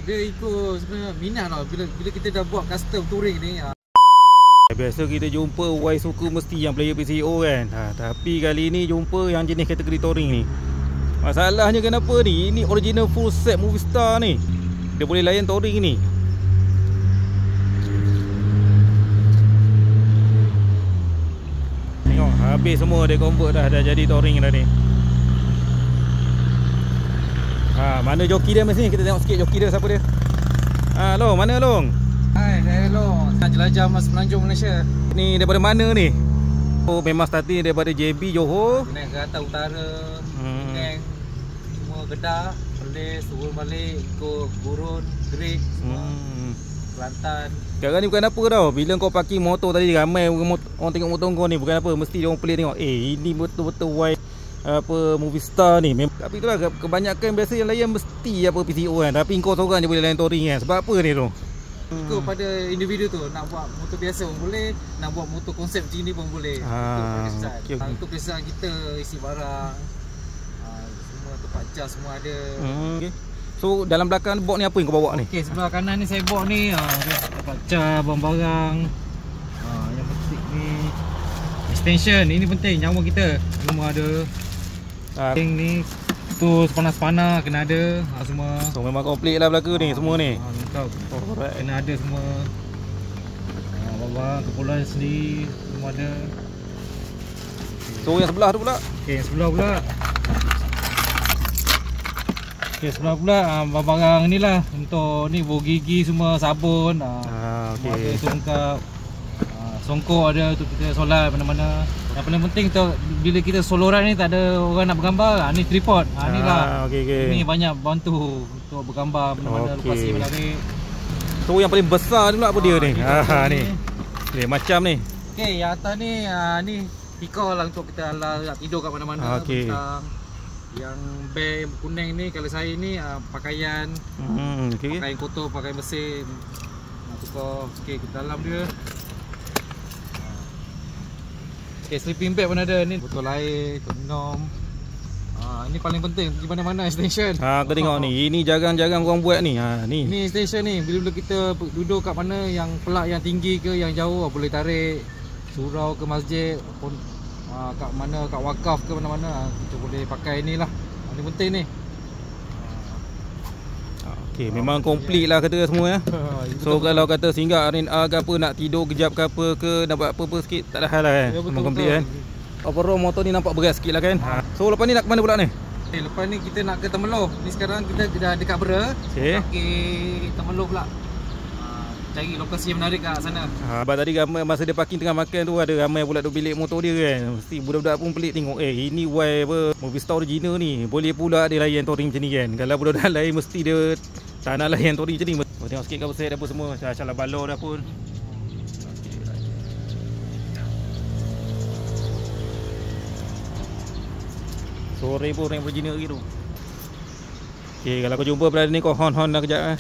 Dia ikut sebenarnya minat tau. Bila kita dah buat custom touring ni. Biasa kita jumpa Y suka mesti yang player PCO kan. Tapi kali ni jumpa yang jenis kategori touring ni. Masalahnya kenapa ni? Ini original full set Movistar ni. Dia boleh layan touring ni. Tengok habis semua dia convert dah jadi touring dah ni. Mana joki dia mesti kita tengok sikit joki dia siapa dia. Long, mana Long? Hai, saya Long. Nak jelajah Mas Semenanjung Malaysia. Ni daripada mana ni? Oh, memang starting daripada JB Johor. Naik ke atas utara, Penang, semua Kedah, Perlis, turun balik, ikut Gurun, Gerik, semua. Kelantan. Sekarang ni bukan apa tau. Bila kau parking motor tadi ramai orang tengok motor kau ni, bukan apa, mesti dia orang pelik tengok. Ini betul-betul wide Movistar ni. Tapi itulah kebanyakan biasa yang layan mesti apa PCO kan. Tapi kau seorang je boleh layan touring kan. Sebab apa ni tu? Ikut pada individu tu. Nak buat motor biasa pun boleh, nak buat motor konsep macam ni pun boleh. Okay. Untuk kesan kita isi barang, semua tempat jas semua ada. Okay. So dalam belakang box ni apa yang kau bawa ni? Okey, sebelah kanan ni saya bawa ni tempat jas, barang-barang. Yang penting ni extension. Ini penting, nyawa kita. Semua ada. Penting ni tu panas-panas kena ada semua. So memang komplit lah belaka ni semua ni. Kena ada semua. Barang keperluan sendiri semua ada. So yang sebelah tu pula? Okey, sebelah pula. Okey, sebelah pula barang-barang ni lah. Untuk ni bau gigi semua, sabun. Okey. Ada tongkat. Songkok ada untuk kita solat mana-mana. Yang paling penting tu bila kita solo ride ni tak ada orang nak bergambar. Ni tripod. Ni lah. Ini banyak bantu untuk bergambar mana-mana lokasi menarik. So yang paling besar ni pula apa dia ni? Ni. Dia macam ni. Okey, yang atas ni ni tikar lah untuk kita nak tidur kat mana-mana. Yang beg kuning ni kalau saya ni pakaian. Pakaian kotor, pakaian mesin. Nak tukar sikit ke dalam dia. Okay, sleeping bag pun ada ni, botol air, untuk minum. Ini paling penting pergi mana-mana extension. Kau tengok ni, ini jarang-jarang orang buat ni. Ni extension ni, bila kita duduk kat mana yang pelak yang tinggi ke yang jauh boleh tarik surau ke masjid pun kat mana kat wakaf ke mana-mana kita boleh pakai ni lah. Ini penting ni. Okay, memang komplit lah kata semua ya. So kalau kata singgah RNR ke apa, nak tidur kejap ke apa ke, nak buat apa-apa sikit, tak ada hal lah kan. Memang komplit kan. Overall motor ni nampak berat sikit lah kan. So lepas ni nak ke mana pula ni? Lepas ni kita nak ke Temerloh. Ni sekarang kita dah dekat Bera. Nak ke Temerloh pula. Cari lokasi yang menarik kat sana. Sebab tadi ramai masa dia parking tengah makan tu, ada ramai pula tu bilik motor dia kan. Mesti budak-budak pun pelik tengok, ini Y apa Movistar original ni. Boleh pula dia layan touring macam ni kan. Kalau budak-budak lain mesti dia tak nak layan touring macam ni. Tengok sikit cover set apa semua, macam balor dah pun. Sore pun orang original lagi tu. Okay, kalau kau jumpa berada ni kau hon-hon dah kejap.